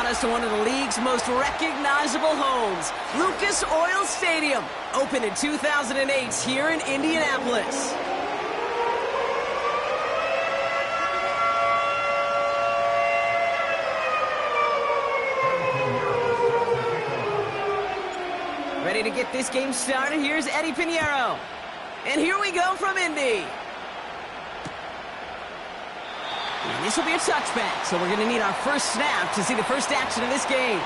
us to one of the league's most recognizable homes, Lucas Oil Stadium, opened in 2008 here in Indianapolis. Ready to get this game started? Here's Eddie Pinheiro. And here we go from Indy. And this will be a touchback, so we're going to need our first snap to see the first action of this game.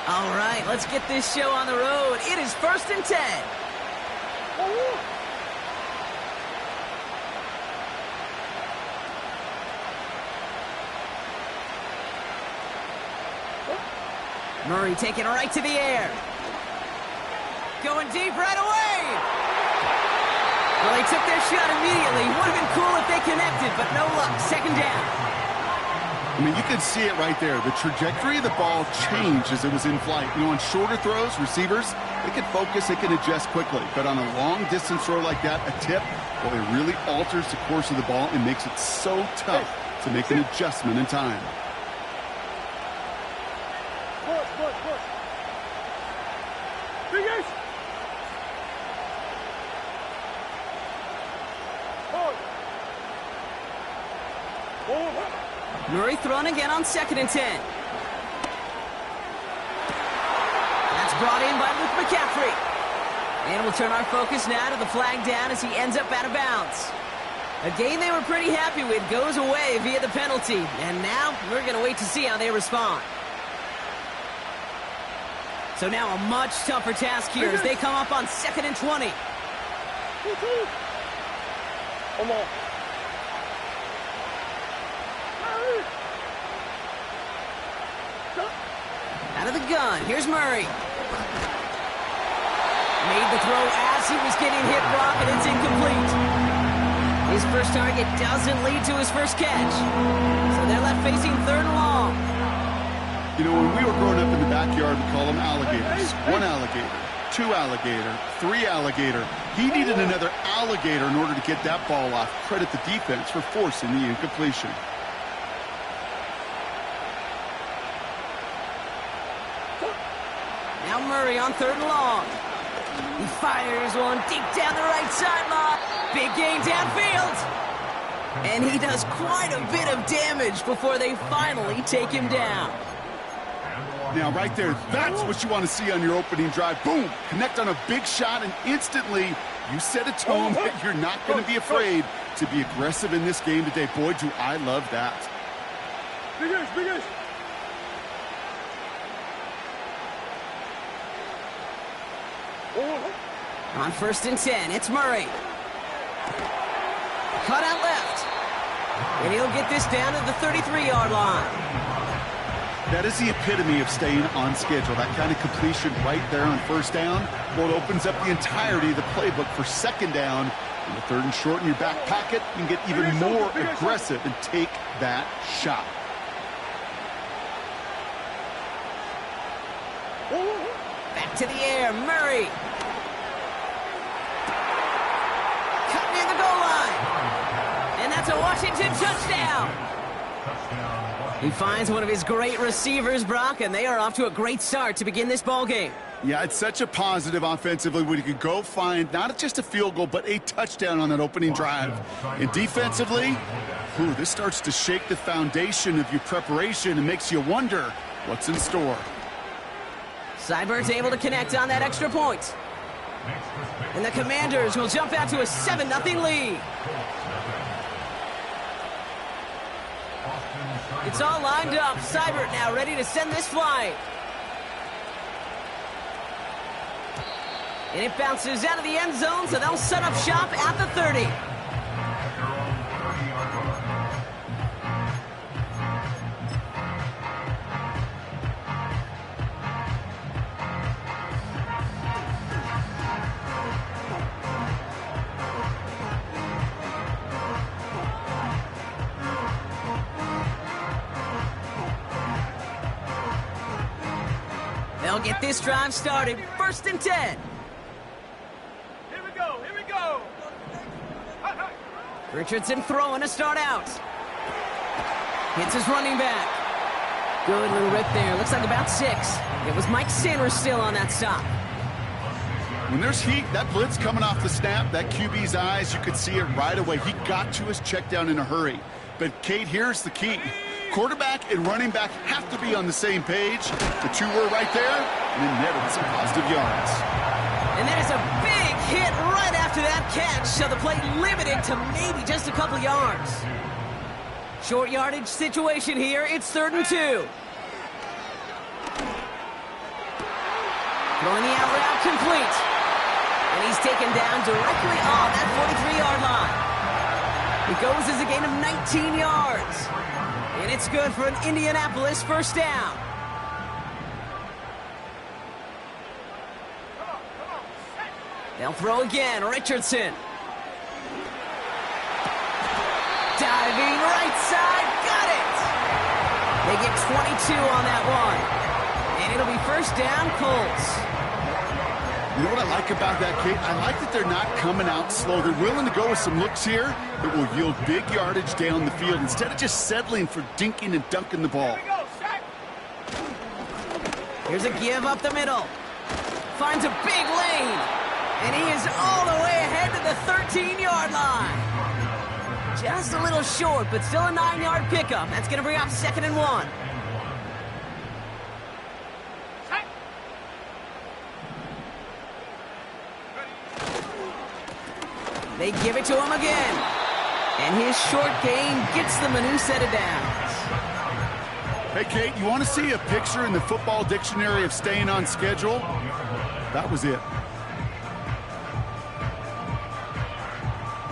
All right, let's get this show on the road. It is 1st and 10. Murray taking it right to the air. Going deep right away. Well, they took their shot immediately. Would have been cool if they connected, but no luck. 2nd down. I mean, you can see it right there. The trajectory of the ball changed as it was in flight. You know, on shorter throws, receivers, they can focus, they can adjust quickly. But on a long-distance throw like that, a tip, well, it really alters the course of the ball and makes it so tough to make an adjustment in time. Murray thrown again on 2nd and 10. That's brought in by Luke McCaffrey. And we'll turn our focus now to the flag down as he ends up out of bounds. A game they were pretty happy with goes away via the penalty. And now we're going to wait to see how they respond. So now a much tougher task here as they come up on 2nd and 20. Come on. Out of the gun, here's Murray. Made the throw as he was getting hit, Brock, and it's incomplete. His first target doesn't lead to his first catch. So they're left facing 3rd and long. You know, when we were growing up in the backyard, we call them alligators. 1 alligator, 2 alligator, 3 alligator. He needed another alligator in order to get that ball off. Credit the defense for forcing the incompletion. Now Murray on 3rd and long. He fires one deep down the right sideline. Big gain downfield. And he does quite a bit of damage before they finally take him down. Now, right there, that's what you want to see on your opening drive. Boom! Connect on a big shot, and instantly you set a tone that you're not going to be afraid to be aggressive in this game today. Boy, do I love that. Big. On 1st and 10, it's Murray. Cut out left. And he'll get this down to the 33-yard line. That is the epitome of staying on schedule. That kind of completion right there on 1st down. Well, it opens up the entirety of the playbook for 2nd down. In the 3rd and short in your back pocket, you can get even more aggressive and take that shot. Back to the air, Murray. Cut near the goal line. And that's a Washington touchdown. He finds one of his great receivers, Brock, and they are off to a great start to begin this ball game. Yeah, it's such a positive offensively when you can go find not just a field goal, but a touchdown on that opening drive. And defensively, this starts to shake the foundation of your preparation and makes you wonder what's in store. Seibert's able to connect on that extra point. And the Commanders will jump out to a 7-0 lead. It's all lined up. Seibert now ready to send this flying. And it bounces out of the end zone, so they'll set up shop at the 30. They'll get this drive started. 1st and 10. Here we go, here we go. Richardson throwing to start out. Hits his running back. Good little rip there. Looks like about 6. It was Mike Sanders still on that stop. When there's heat, that blitz coming off the snap, that QB's eyes, you could see it right away. He got to his check down in a hurry. But, Kate, here's the key. Quarterback and running back have to be on the same page. The two were right there, and it netted some positive yards. And there's a big hit right after that catch, so the play limited to maybe just a couple yards. Short yardage situation here. It's 3rd and 2. Throwing the out route complete. And he's taken down directly on that 43-yard line. It goes as a gain of 19 yards. And it's good for an Indianapolis 1st down. They'll throw again. Richardson. Diving right side. Got it. They get 22 on that one. And it'll be 1st down, Colts. You know what I like about that, Kate? I like that they're not coming out slow. They're willing to go with some looks here that will yield big yardage down the field instead of just settling for dinking and dunking the ball. Here's a give up the middle. Finds a big lane. And he is all the way ahead to the 13-yard line. Just a little short, but still a 9-yard pickup. That's going to bring up 2nd and 1. They give it to him again. And his short gain gets them a new set of downs. Hey, Kate, you want to see a picture in the football dictionary of staying on schedule? That was it.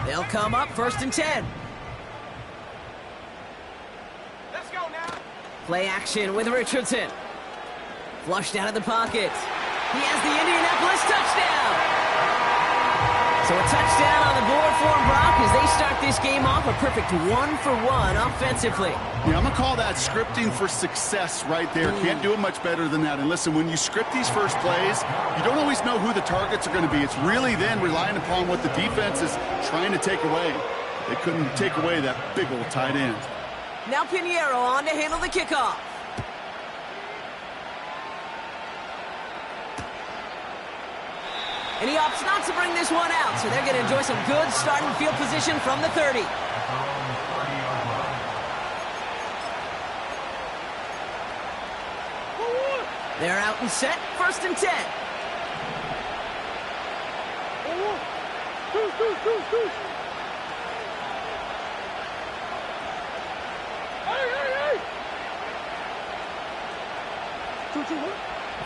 They'll come up 1st and 10. Let's go now. Play action with Richardson. Flushed out of the pocket. He has the Indianapolis touchdown. So a touchdown on the board for them, Brock, as they start this game off a perfect 1-for-1 offensively. Yeah, I'm going to call that scripting for success right there. Can't do it much better than that. And listen, when you script these first plays, you don't always know who the targets are going to be. It's really then relying upon what the defense is trying to take away. They couldn't take away that big old tight end. Now Pinheiro on to handle the kickoff. And he opts not to bring this one out, so they're going to enjoy some good starting field position from the 30. They're out and set, 1st and 10.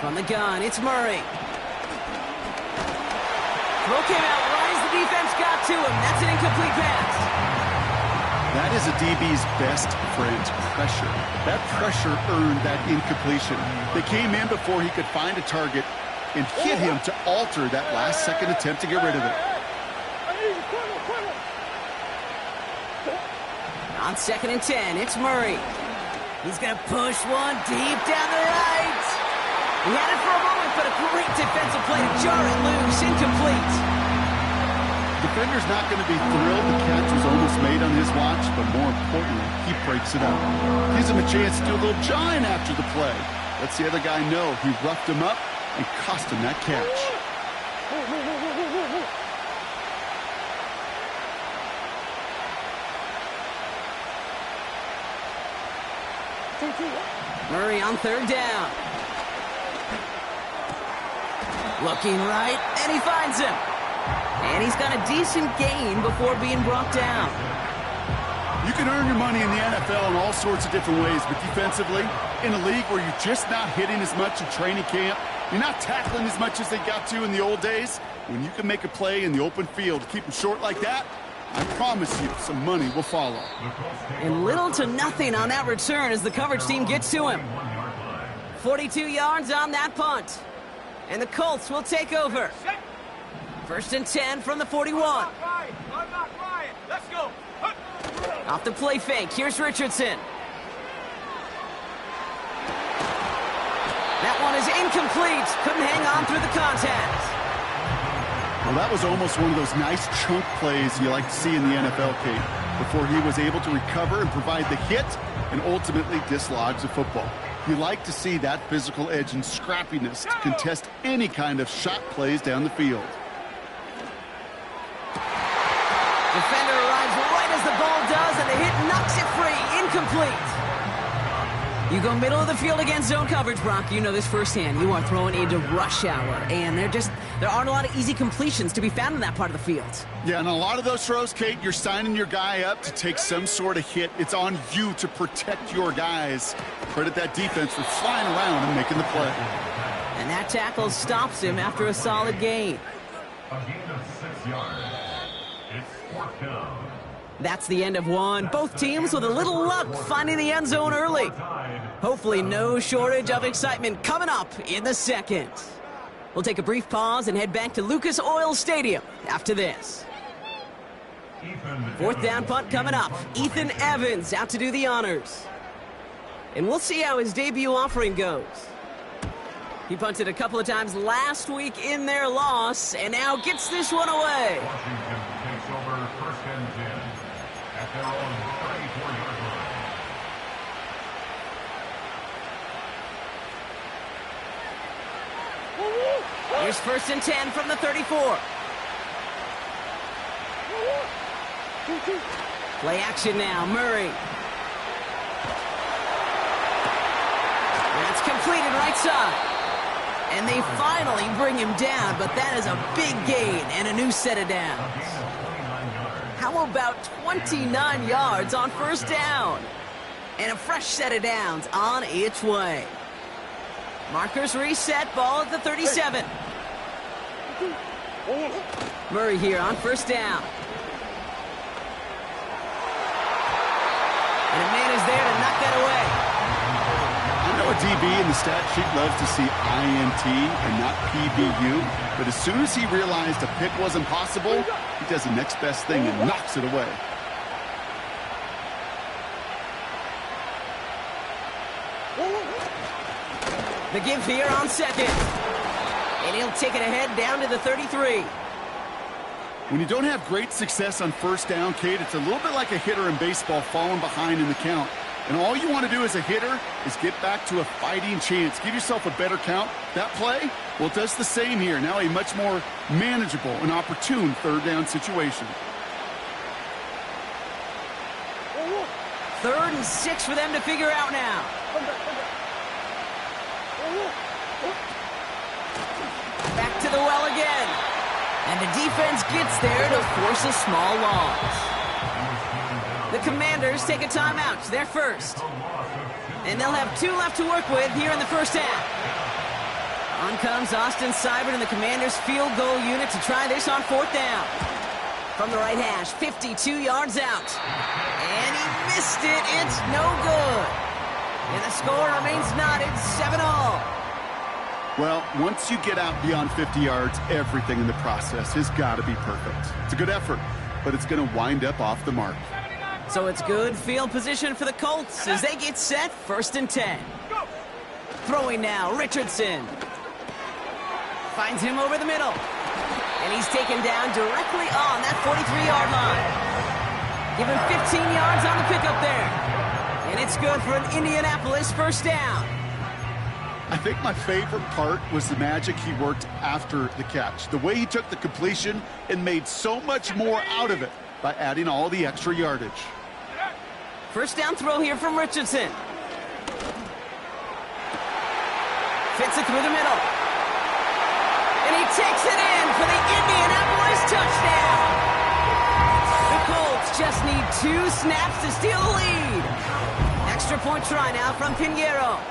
From the gun, it's Murray. Throw came out right as the defense got to him. That's an incomplete pass. That is a DB's best friend, pressure. That pressure earned that incompletion. They came in before he could find a target and hit him to alter that last-second attempt to get rid of it. On 2nd and 10, it's Murray. He's going to push one deep down the right. He had it for a moment, but a great defensive play to jar it loose. Incomplete. Defender's not going to be thrilled the catch was almost made on his watch, but more importantly, he breaks it up. Gives him a chance to do a little jawing after the play. Lets the other guy know he roughed him up and cost him that catch. Murray on 3rd down. Looking right, and he finds him. And he's got a decent gain before being brought down. You can earn your money in the NFL in all sorts of different ways, but defensively, in a league where you're just not hitting as much in training camp, you're not tackling as much as they got to in the old days, when you can make a play in the open field to keep them short like that, I promise you some money will follow. And little to nothing on that return as the coverage team gets to him. 42 yards on that punt. And the Colts will take over. 1st and 10 from the 41. I'm not crying. Let's go. Off the play fake, here's Richardson. That one is incomplete. Couldn't hang on through the contact. Well, that was almost one of those nice chunk plays you like to see in the NFL, Kate, before he was able to recover and provide the hit and ultimately dislodge the football. You like to see that physical edge and scrappiness to contest any kind of shot plays down the field. Defender arrives right as the ball does, and the hit knocks it free. Incomplete. You go middle of the field against zone coverage, Brock. You know this firsthand. You are throwing into rush hour, and there aren't a lot of easy completions to be found in that part of the field. Yeah, and a lot of those throws, Kate, you're signing your guy up to take some sort of hit. It's on you to protect your guys. Credit that defense for flying around and making the play. And that tackle stops him after a solid gain. A gain of 6 yards. It's fourth down. That's the end of one. Both teams with a little luck finding the end zone early. Hopefully no shortage of excitement coming up in the second. We'll take a brief pause and head back to Lucas Oil Stadium after this. Fourth down punt coming up. Ethan Evans out to do the honors. And we'll see how his debut offering goes. He punted a couple of times last week in their loss and now gets this one away. Washington takes over first and 10 at their own 34-yard line. Here's first and 10 from the 34. Play action now, Murray. That's completed right side. And they finally bring him down, but that is a big gain and a new set of downs. How about 29 yards on first down? And a fresh set of downs on its way. Markers reset, ball at the 37. Murray here on first down. And a man is there to knock that away. I know a DB in the stat sheet loves to see INT and not PBU, but as soon as he realized a pick wasn't possible, he does the next best thing and knocks it away. The give here on second. And he'll take it ahead down to the 33. When you don't have great success on first down, Kate, it's a little bit like a hitter in baseball falling behind in the count. And all you want to do as a hitter is get back to a fighting chance. Give yourself a better count. That play, well, it does the same here. Now a much more manageable and opportune third down situation. 3rd and 6 for them to figure out now. Back to the well again. And the defense gets there to force a small loss. The Commanders take a timeout. They're first. And they'll have 2 left to work with here in the first half. On comes Austin Seibert and the Commanders field goal unit to try this on 4th down. From the right hash, 52 yards out. And he missed it. It's no good. And the score remains knotted 7-all. Well, once you get out beyond 50 yards, everything in the process has got to be perfect. It's a good effort, but it's going to wind up off the mark. So it's good field position for the Colts as they get set, 1st and 10. Throwing now, Richardson. Finds him over the middle. And he's taken down directly on that 43-yard line. Give him 15 yards on the pickup there. And it's good for an Indianapolis first down. I think my favorite part was the magic he worked after the catch. The way he took the completion and made so much more out of it by adding all the extra yardage. First down throw here from Richardson. Fits it through the middle. And he takes it in for the Indianapolis touchdown. The Colts just need 2 snaps to steal the lead. Extra point try now from Pinheiro.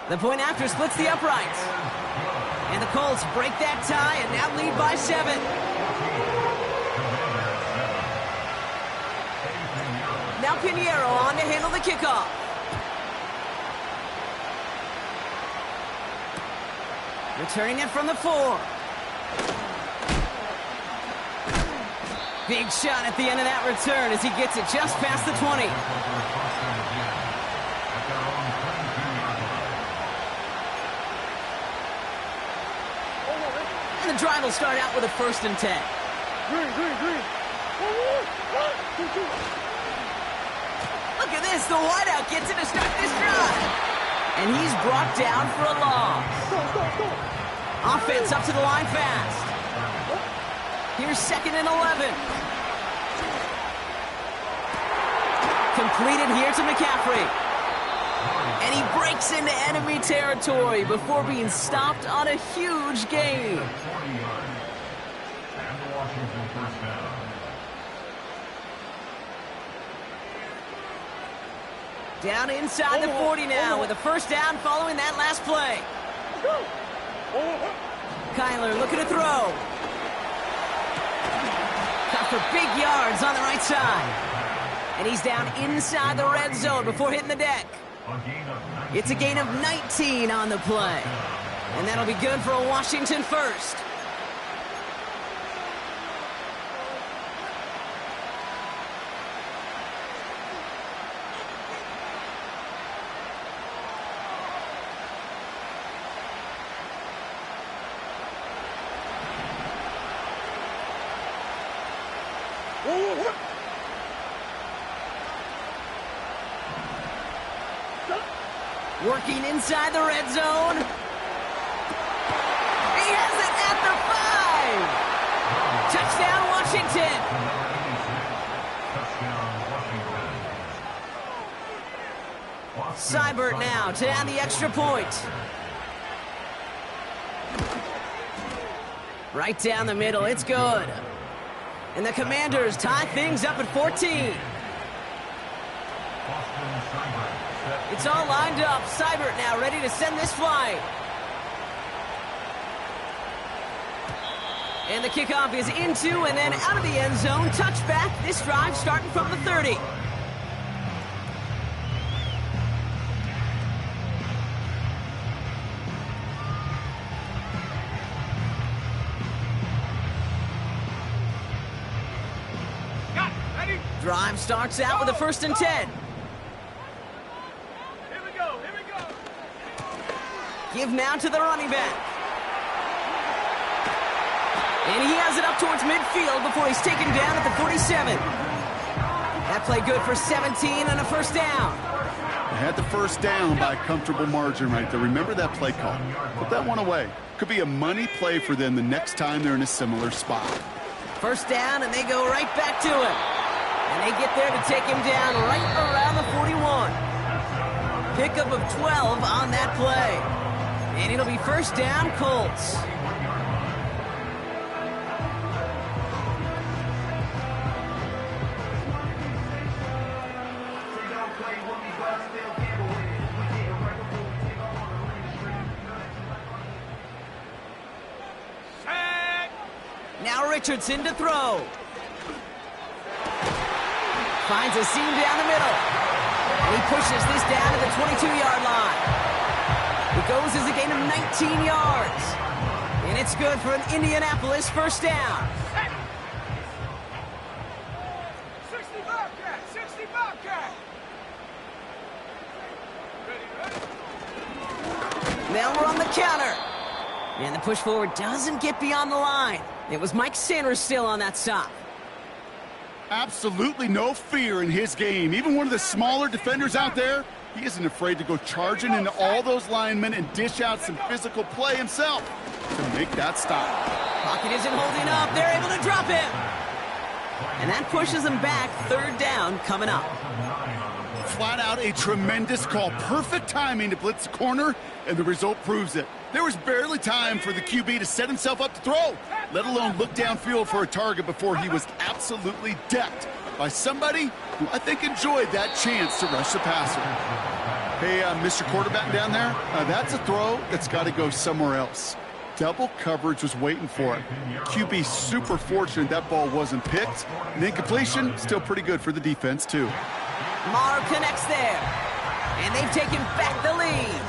The point after splits the uprights. And the Colts break that tie and now lead by 7. Now Pinheiro on to handle the kickoff. Returning it from the 4. Big shot at the end of that return as he gets it just past the 20. And the drive will start out with a 1st and 10. Green. Look at this. The wideout gets it to start this drive. And he's brought down for a loss. Offense up to the line fast. Here's 2nd and 11. Completed here to McCaffrey. And he breaks into enemy territory before being stopped on a huge gain. 40 yards. And the Washington first down. Down inside the 40 now with a 1st down following that last play. Kyler looking to throw. Got for big yards on the right side. And he's down inside the red zone before hitting the deck. It's a gain of 19 on the play. And that'll be good for a Washington 1st. Working inside the red zone. He has it at the 5. Touchdown, Washington. Seibert now to add the extra point. Right down the middle, it's good. And the Commanders tie things up at 14. It's all lined up. Seibert now ready to send this flight. And the kickoff is into and then out of the end zone. Touchback. This drive starting from the 30. Drive starts out with a 1st and 10. Here we go. Give now to the running back. And he has it up towards midfield before he's taken down at the 47. That play good for 17 and a 1st down. They had the 1st down by a comfortable margin right there. Remember that play call. Put that one away. Could be a money play for them the next time they're in a similar spot. 1st down, and they go right back to him. And they get there to take him down right around the 41. Pickup of 12 on that play. And it'll be 1st down, Colts. Now Richardson to throw. Finds a seam down the middle. And he pushes this down to the 22-yard line. It goes as a gain of 19 yards. And it's good for an Indianapolis 1st down. 60 Bobcat! 60 Bobcat! Ready? Now we're on the counter. And the push forward doesn't get beyond the line. It was Mike Sanders still on that stop. Absolutely no fear in his game. Even one of the smaller defenders out there, he isn't afraid to go charging into all those linemen and dish out some physical play himself to make that stop. Pocket isn't holding up. They're able to drop him. And that pushes them back. 3rd down coming up. Flat out a tremendous call. Perfect timing to blitz the corner, and the result proves it. There was barely time for the QB to set himself up to throw, let alone look downfield for a target before he was absolutely decked by somebody who I think enjoyed that chance to rush the passer. Hey, Mr. Quarterback down there, that's a throw that's got to go somewhere else. Double coverage was waiting for it. QB super fortunate that ball wasn't picked. And incompletion, still pretty good for the defense, too. Maher connects there. And they've taken back the lead.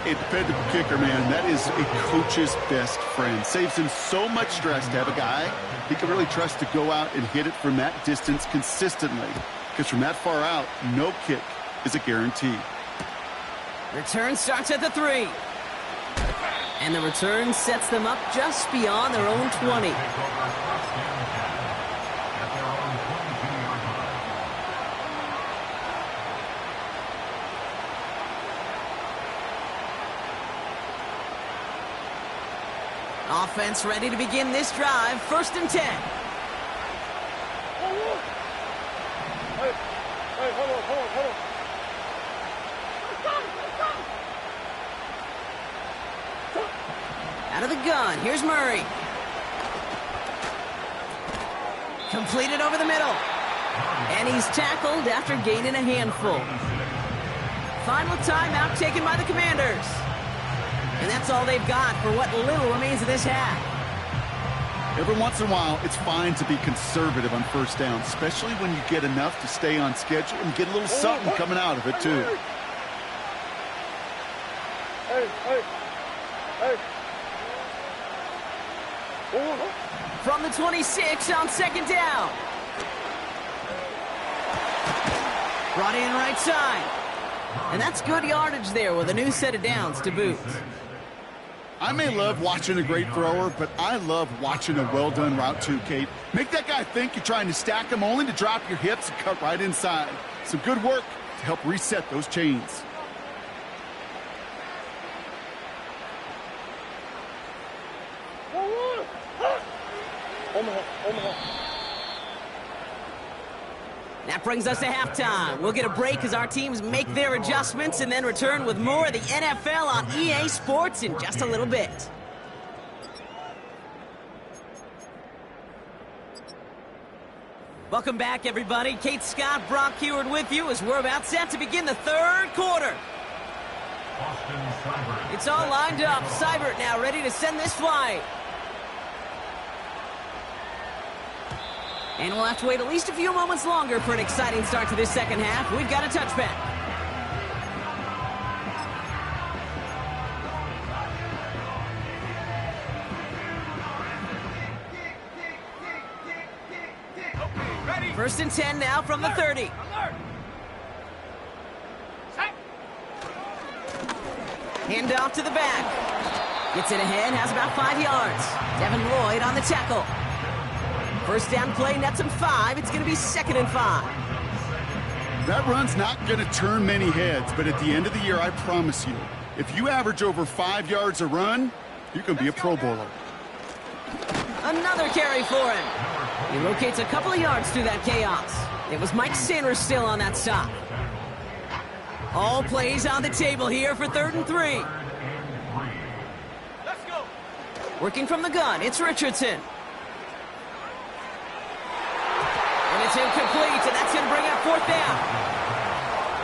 A dependable kicker, man, that is a coach's best friend. Saves him so much stress to have a guy he can really trust to go out and hit it from that distance consistently. Because from that far out, no kick is a guarantee. Return starts at the 3. And the return sets them up just beyond their own 20. Offense ready to begin this drive. 1st and 10. Hey, hold on. Out of the gun, here's Murray. Completed over the middle. And he's tackled after gaining a handful. Final timeout taken by the Commanders. And that's all they've got for what little remains of this half. Every once in a while, it's fine to be conservative on 1st down, especially when you get enough to stay on schedule and get a little something coming out of it, too. Hey. From the 26 on 2nd down. Brought in right side. And that's good yardage there with a new set of downs to boot. I may love watching a great thrower, but I love watching a well-done route too, Kate. Make that guy think you're trying to stack him only to drop your hips and cut right inside. Some good work to help reset those chains. That brings us to halftime. We'll get a break as our teams make their adjustments and then return with more of the NFL on EA Sports in just a little bit. Welcome back, everybody. Kate Scott, Brock Heward with you as we're about set to begin the 3rd quarter. It's all lined up. Seibert now ready to send this flight. And we'll have to wait at least a few moments longer for an exciting start to this 2nd half. We've got a touchback. Ready? 1st and 10 now from the 30. Alert. Set. Hand off to the back. Gets it ahead, has about 5 yards. Devin Lloyd on the tackle. 1st down play, nets him 5. It's going to be 2nd and 5. That run's not going to turn many heads, but at the end of the year, I promise you, if you average over 5 yards a run, you can be a Pro Bowler. Another carry for him. He locates a couple of yards through that chaos. It was Mike Sanders still on that stop. All plays on the table here for 3rd and 3. Let's go. Working from the gun, it's Richardson. And it's incomplete, and that's going to bring up 4th down.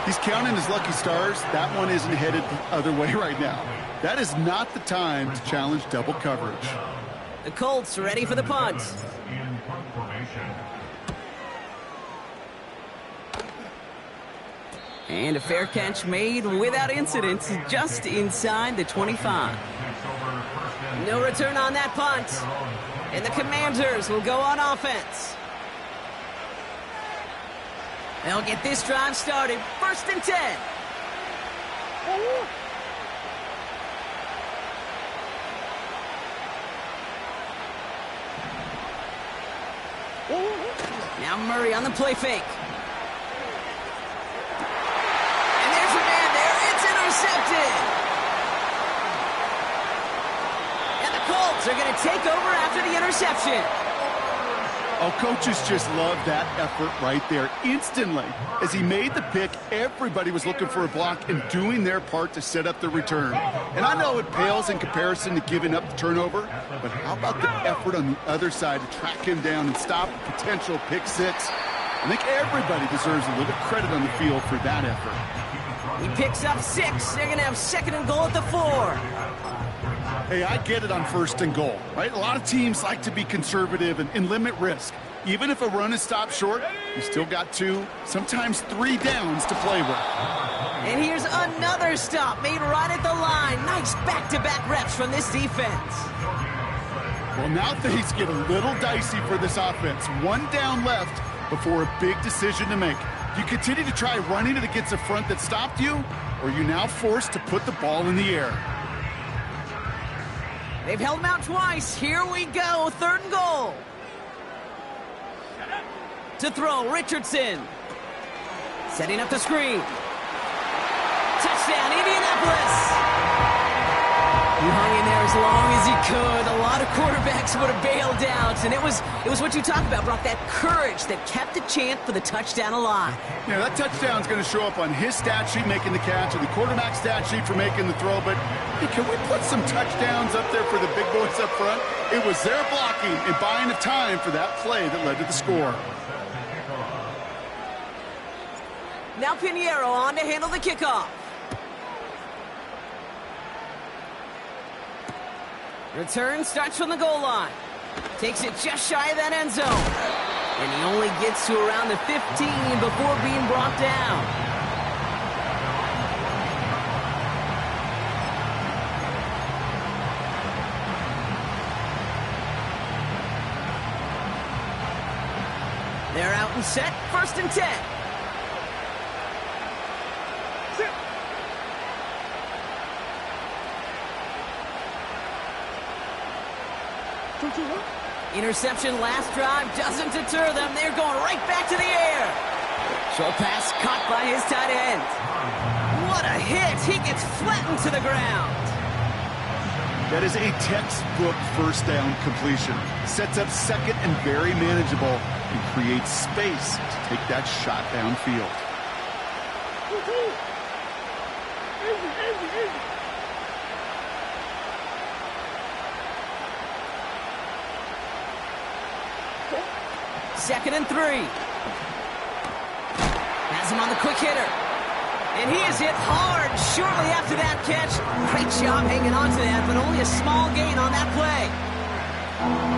He's counting his lucky stars. That one isn't headed the other way right now. That is not the time to challenge double coverage. The Colts ready for the punt. And a fair catch made without incident, just inside the 25. No return on that punt. And the Commanders will go on offense. They'll get this drive started. 1st and 10. Now Murray on the play fake. And there's a man there. It's intercepted. And the Colts are going to take over after the interception. Oh, coaches just love that effort right there. Instantly, as he made the pick, everybody was looking for a block and doing their part to set up the return. And I know it pales in comparison to giving up the turnover, but how about the effort on the other side to track him down and stop a potential pick six? I think everybody deserves a little credit on the field for that effort. He picks up 6. They're going to have 2nd and goal at the 4. Hey, I get it on 1st and goal, right? A lot of teams like to be conservative and limit risk. Even if a run is stopped short, you still got 2, sometimes 3 downs to play with. And here's another stop made right at the line. Nice back-to-back reps from this defense. Well, now things get a little dicey for this offense. 1 down left before a big decision to make. Do you continue to try running it against a front that stopped you, or are you now forced to put the ball in the air? An 2nd and 10 They've held him out twice. Here we go, 3rd and goal. To throw, Richardson. Setting up the screen. Touchdown, Indianapolis. He hung in there as long as he could. A lot of quarterbacks would have bailed out. And it was what you talked about, Brock, that courage that kept the chant for the touchdown alive. Yeah, that touchdown's going to show up on his stat sheet making the catch or the quarterback stat sheet for making the throw. But hey, can we put some touchdowns up there for the big boys up front? It was their blocking and buying of time for that play that led to the score. Now Pinheiro on to handle the kickoff. Return starts from the goal line. Takes it just shy of that end zone. And he only gets to around the 15 before being brought down. They're out and set. 1st and 10. Interception last drive doesn't deter them. They're going right back to the air. Short pass caught by his tight end. What a hit. He gets flattened to the ground. That is a textbook 1st down completion. Sets up 2nd and very manageable and creates space to take that shot downfield. Second and 3. Has him on the quick hitter. And he is hit hard shortly after that catch. Great job hanging on to that, but only a small gain on that play.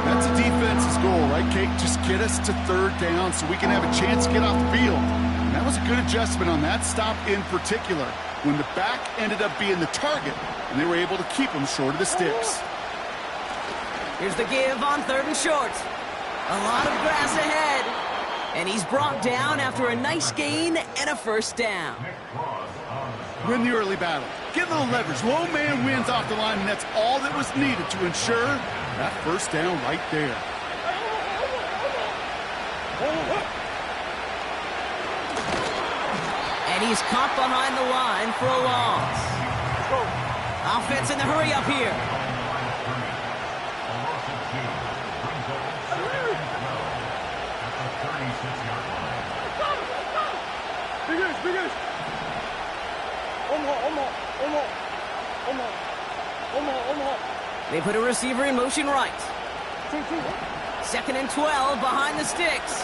That's a defense's goal, right, Kate? Just get us to 3rd down so we can have a chance to get off the field. And that was a good adjustment on that stop in particular, when the back ended up being the target, and they were able to keep him short of the sticks. Here's the give on 3rd and short. A lot of grass ahead. And he's brought down after a nice gain and a 1st down. Win the early battle. Get a little leverage. Low man wins off the line, and that's all that was needed to ensure that 1st down right there. And he's caught behind the line for a loss. Offense in the hurry up here. They put a receiver in motion right. 2nd and 12 behind the sticks.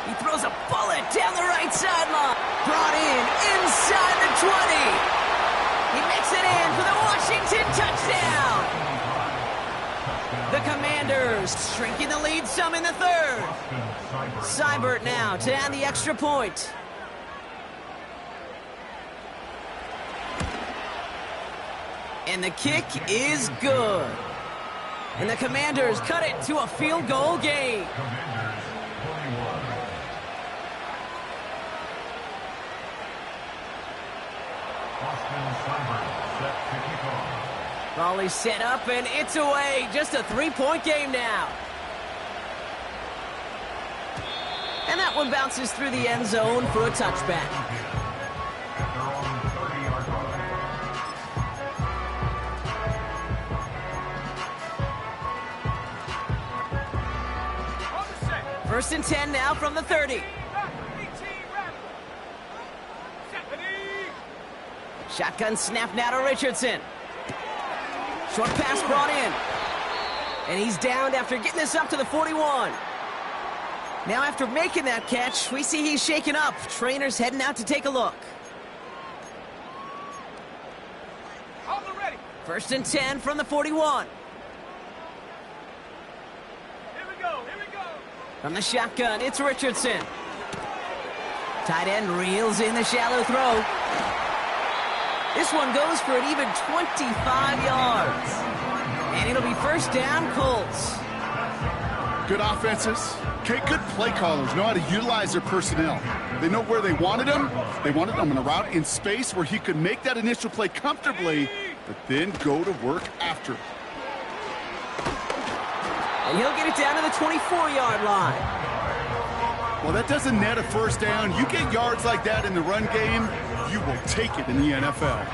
He throws a bullet down the right sideline. Brought in inside the 20. He makes it in for the Washington touchdown. The Commanders shrinking the lead some in the 3rd. Seibert now to add the extra point. And the kick is good. And the Commanders cut it to a field goal game. Ball is set up and it's away. Just a 3-point game now. And that one bounces through the end zone for a touchback. First and 10 now from the 30. Shotgun snap now to Richardson. Short pass brought in. And he's downed after getting this up to the 41. Now after making that catch, we see he's shaken up. Trainer's heading out to take a look. First and 10 from the 41. From the shotgun, it's Richardson. Tight end reels in the shallow throw. This one goes for an even 25 yards. And it'll be first down, Colts. Good offenses. Okay, good play callers know how to utilize their personnel. They know where they wanted him. They wanted him in a route in space where he could make that initial play comfortably, but then go to work after. And he'll get it down to the 24-yard line. Well, that doesn't net a first down. You get yards like that in the run game, you will take it in the NFL.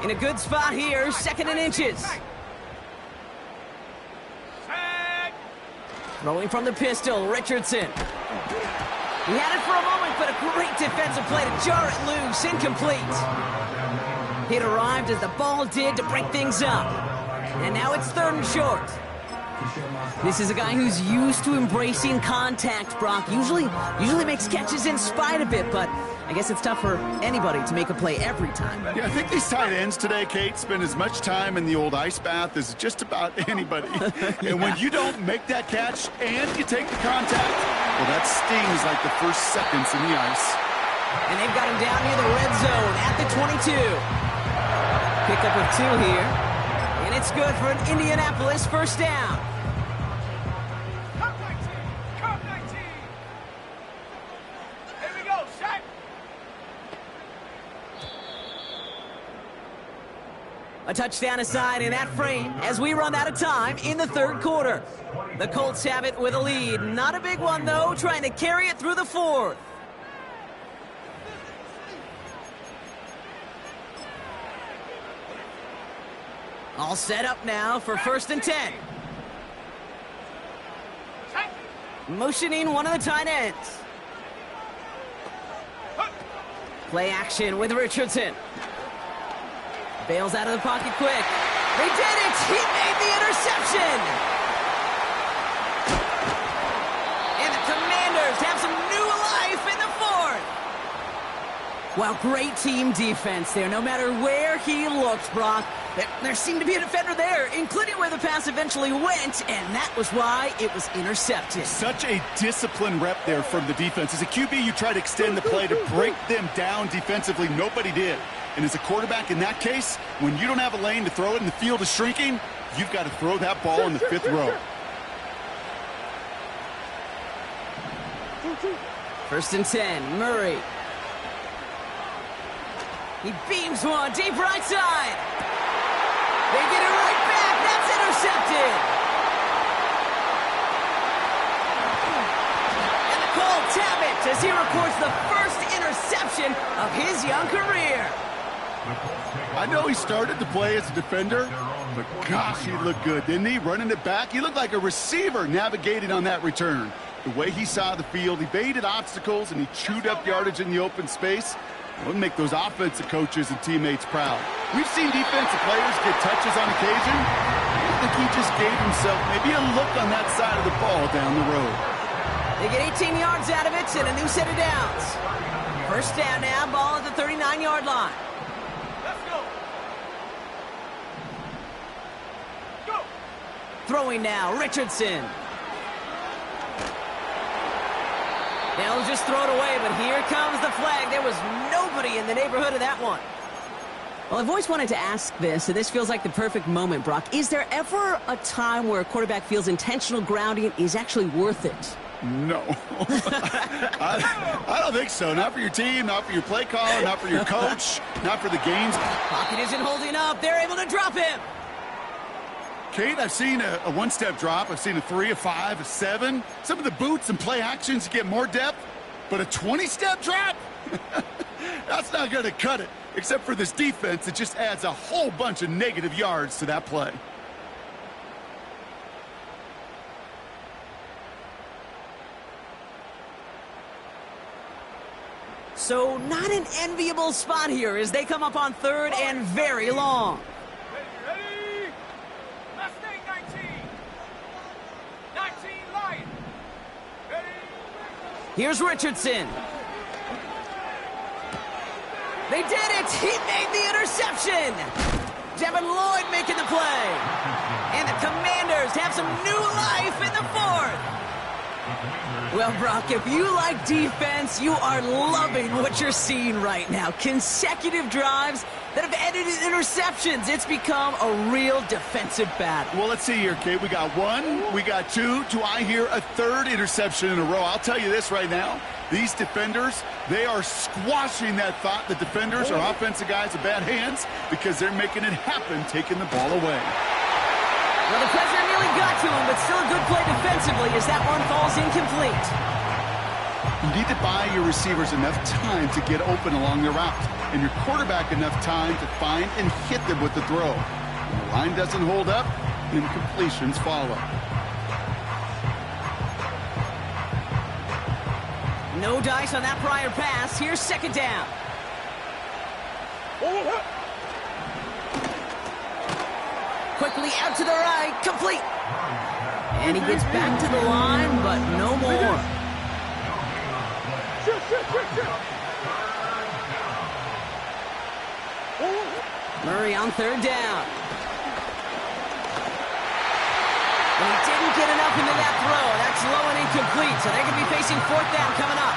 In a good spot here, 2nd and inches. Throwing from the pistol, Richardson. He had it for a moment, but a great defensive play to jar it loose, incomplete. It arrived as the ball did to break things up. And now it's 3rd and short. This is a guy who's used to embracing contact, Brock. Usually makes catches in spite of it, but I guess it's tough for anybody to make a play every time. Yeah, I think these tight ends today, Kate, spend as much time in the old ice bath as just about anybody. Yeah. And when you don't make that catch and you take the contact, well, that stings like the first seconds in the ice. And they've got him down near the red zone at the 22. Pickup of 2 here. And it's good for an Indianapolis first down. Come 19! Come 19! Here we go, set! A touchdown aside in that frame as we run out of time in the 3rd quarter. The Colts have it with a lead. Not a big one, though, trying to carry it through the 4th. All set up now for 1st and 10. Motioning one of the tight ends. Play action with Richardson. Bails out of the pocket quick. They did it! He made the interception! And the Commanders have some new life in the 4th. Well, great team defense there. No matter where he looked, Brock, there seemed to be a defender there, including where the pass eventually went, and that was why it was intercepted. Such a disciplined rep there from the defense. As a QB, you try to extend the play to break them down defensively. Nobody did. And as a quarterback in that case, when you don't have a lane to throw it and the field is shrinking, you've got to throw that ball in the 5th row. 1st and 10, Murray. He beams one deep right side. They get it right back. That's intercepted. And the Colts have it as he records the first interception of his young career. I know he started to play as a defender, but gosh, he looked good, didn't he? Running it back, he looked like a receiver navigating on that return. The way he saw the field, he baited obstacles, and he chewed up yardage in the open space. It would make those offensive coaches and teammates proud. We've seen defensive players get touches on occasion. I think he just gave himself maybe a look on that side of the ball down the road. They get 18 yards out of it and a new set of downs. 1st down now, ball at the 39-yard line. Let's go! Go! Throwing now, Richardson. They'll just throw it away, but here comes the flag. There was nobody in the neighborhood of that one. Well, I've always wanted to ask this, and this feels like the perfect moment, Brock. Is there ever a time where a quarterback feels intentional grounding is actually worth it? No. I don't think so. Not for your team, not for your play caller, not for your coach, not for the games. Pocket isn't holding up. They're able to drop him. Kate, I've seen a one-step drop. I've seen a 3, a 5, a 7. Some of the boots and play actions get more depth, but a 20-step drop? That's not going to cut it, except for this defense that just adds a whole bunch of negative yards to that play. So not an enviable spot here as they come up on 3rd and very long. Ready? Let's stay 19! 19 Lion! Ready? Here's Richardson. They did it! He made the interception! Devin Lloyd making the play. And the Commanders have some new life in the 4th. Well, Brock, if you like defense, you are loving what you're seeing right now. Consecutive drives that have ended in interceptions. It's become a real defensive battle. Well, let's see here, Kate. We got 1, we got 2. Do I hear a 3rd interception in a row? I'll tell you this right now. These defenders, they are squashing that thought the defenders are offensive guys with bad hands because they're making it happen, taking the ball away. Well, the pressure nearly got to him, but still a good play defensively as that one falls incomplete. You need to buy your receivers enough time to get open along their route, and your quarterback enough time to find and hit them with the throw. When the line doesn't hold up, incompletions follow. No dice on that prior pass. Here's second down. Quickly out to the right, complete. And he gets back to the line, but no more. Murray on third down. And he didn't get enough into that throw. That's low and incomplete, so they're going to be facing fourth down coming up.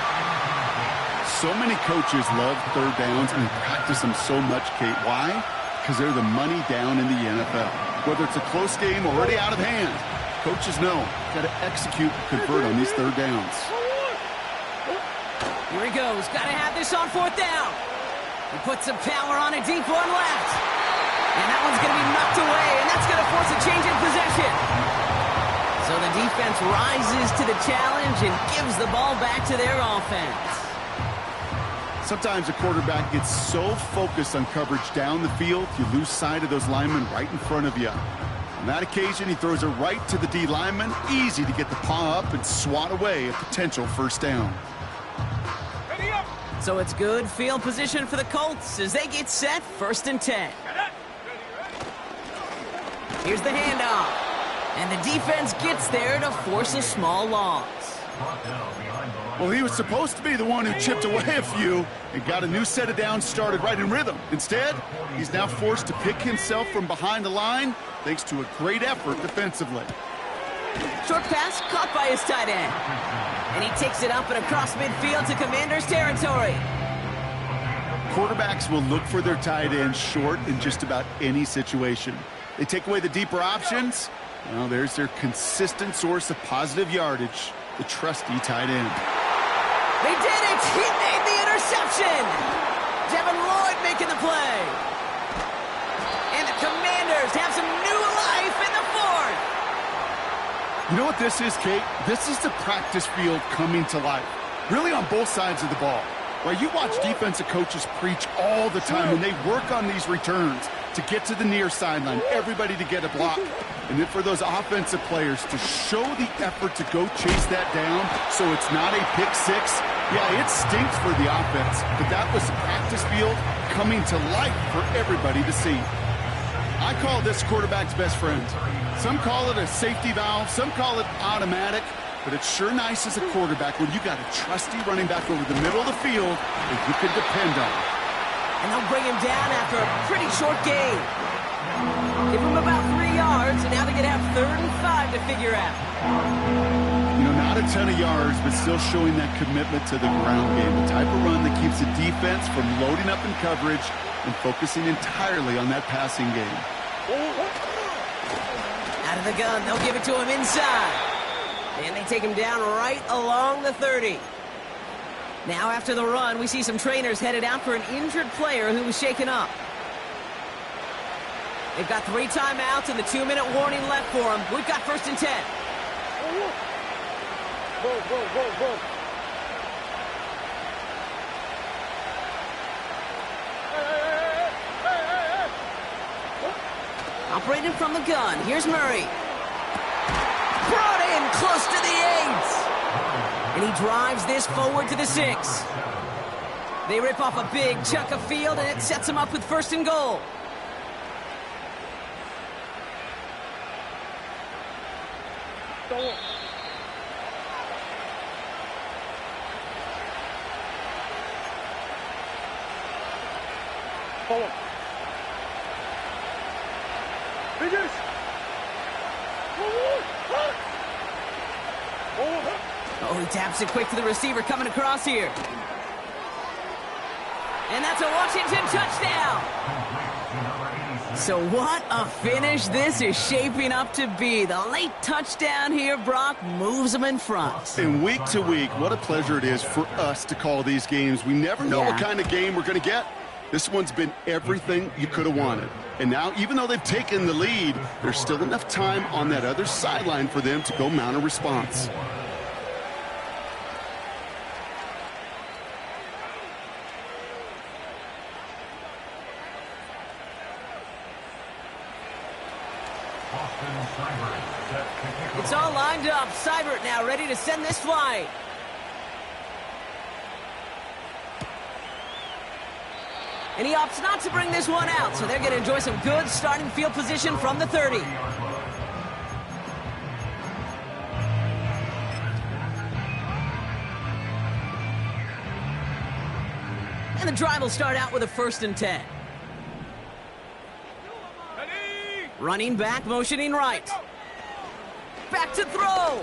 So many coaches love third downs and practice them so much, Kate. Why? Because they're the money down in the NFL. Whether it's a close game already out of hand, coaches know got to execute, convert on these third downs. Here he goes. Got to have this on fourth down. He puts some power on a deep one left. And that one's going to be knocked away, and that's going to force a change in possession. So the defense rises to the challenge and gives the ball back to their offense. Sometimes a quarterback gets so focused on coverage down the field, you lose sight of those linemen right in front of you. On that occasion, he throws it right to the D lineman. Easy to get the paw up and swat away a potential first down. So it's good field position for the Colts as they get set, 1st and 10. Here's the handoff. And the defense gets there to force a small loss. Well, he was supposed to be the one who chipped away a few and got a new set of downs started right in rhythm. Instead, he's now forced to pick himself from behind the line thanks to a great effort defensively. Short pass caught by his tight end. And he takes it up and across midfield to Commander's territory. Quarterbacks will look for their tight end short in just about any situation. They take away the deeper options. Well, there's their consistent source of positive yardage, the trusty tight end. They did it! He made the interception! Devin Lloyd making the play. And the Commanders have some new life in the fourth. You know what this is, Kate? This is the practice field coming to life. Really on both sides of the ball. Right? You watch defensive coaches preach all the time when they work on these returns to get to the near sideline, everybody to get a block. And then for those offensive players to show the effort to go chase that down so it's not a pick six. Yeah, it stinks for the offense, but that was the practice field coming to life for everybody to see. I call this quarterback's best friend. Some call it a safety valve, some call it automatic, but it's sure nice as a quarterback when you got a trusty running back over the middle of the field that you can depend on. And they'll bring him down after a pretty short game. Give him about 3 yards, and now they're going to have 3rd and 5 to figure out. You know, not a ton of yards, but still showing that commitment to the ground game. The type of run that keeps the defense from loading up in coverage and focusing entirely on that passing game. Out of the gun, they'll give it to him inside. And they take him down right along the 30. Now after the run, we see some trainers headed out for an injured player who was shaken up. They've got 3 timeouts and the 2-minute warning left for them. We've got 1st and 10. Go. Operating from the gun, here's Murray. Brought in close to the 8. And he drives this forward to the 6. They rip off a big chunk of field, and it sets them up with 1st and goal. Forward. Finish. Oh, he taps it quick to the receiver coming across here. And that's a Washington touchdown. So what a finish this is shaping up to be. The late touchdown here, Brock, moves them in front. And week to week, what a pleasure it is for us to call these games. We never know what kind of game we're going to get. This one's been everything you could have wanted. And now, even though they've taken the lead, there's still enough time on that other sideline for them to go mount a response. It's all lined up. Seibert now ready to send this flight. And he opts not to bring this one out, so they're going to enjoy some good starting field position from the 30. And the drive will start out with a 1st and 10. Running back, motioning right. Back to throw.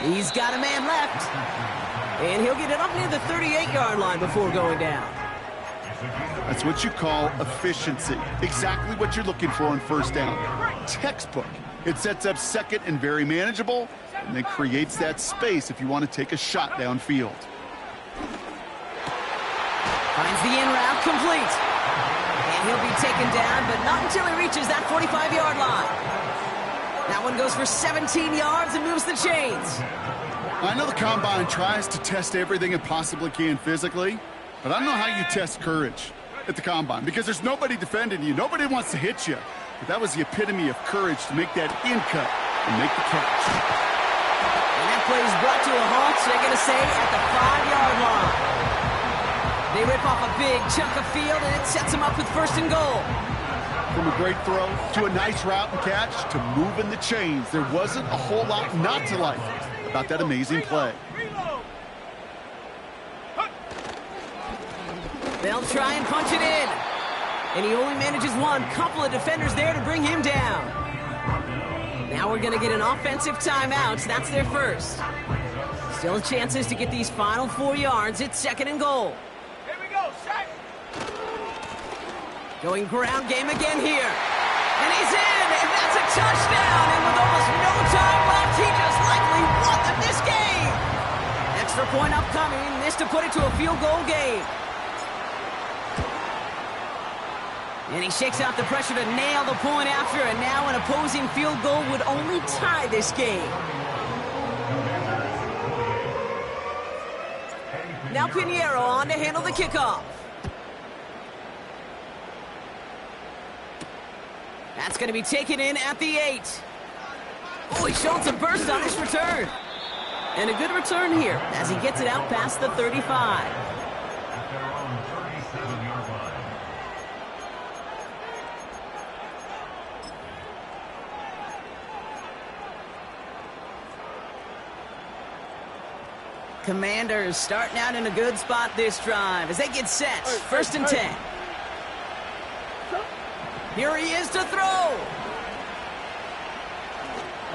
He's got a man left. And he'll get it up near the 38-yard line before going down. That's what you call efficiency. Exactly what you're looking for on 1st down. Textbook. It sets up 2nd and very manageable, and then creates that space if you want to take a shot downfield. Finds the in route complete. And he'll be taken down, but not until he reaches that 45-yard line. That one goes for 17 yards and moves the chains. I know the Combine tries to test everything it possibly can physically, but I don't know how you test courage at the Combine, because there's nobody defending you. Nobody wants to hit you. But that was the epitome of courage to make that in cut and make the catch. And that play is brought to a halt, so they're going to say at the 5-yard line. They rip off a big chunk of field, and it sets them up with 1st and goal. From a great throw to a nice route and catch to moving the chains, there wasn't a whole lot not to like about that amazing play. They'll try and punch it in. And he only manages one. Couple of defenders there to bring him down. Now we're going to get an offensive timeout. That's their first. Still chances to get these final 4 yards. It's 2nd and goal. Here we go, set. Going ground game again here. And he's in, and that's a touchdown. And with almost no time left, he just likely won them this game. Extra point upcoming. This to put it to a field goal game. And he shakes out the pressure to nail the point after, and now an opposing field goal would only tie this game. Now Pinheiro on to handle the kickoff. That's going to be taken in at the 8. Oh, he's showing some burst on this return. And a good return here as he gets it out past the 35. Commanders starting out in a good spot this drive as they get set. 1st and 10. Here he is to throw.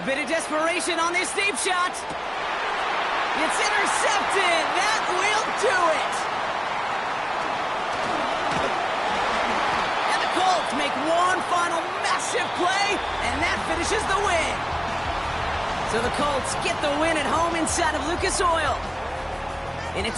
A bit of desperation on this deep shot. It's intercepted. That will do it. And the Colts make one final massive play, and that finishes the win. So the Colts get the win at home inside of Lucas Oil. And it's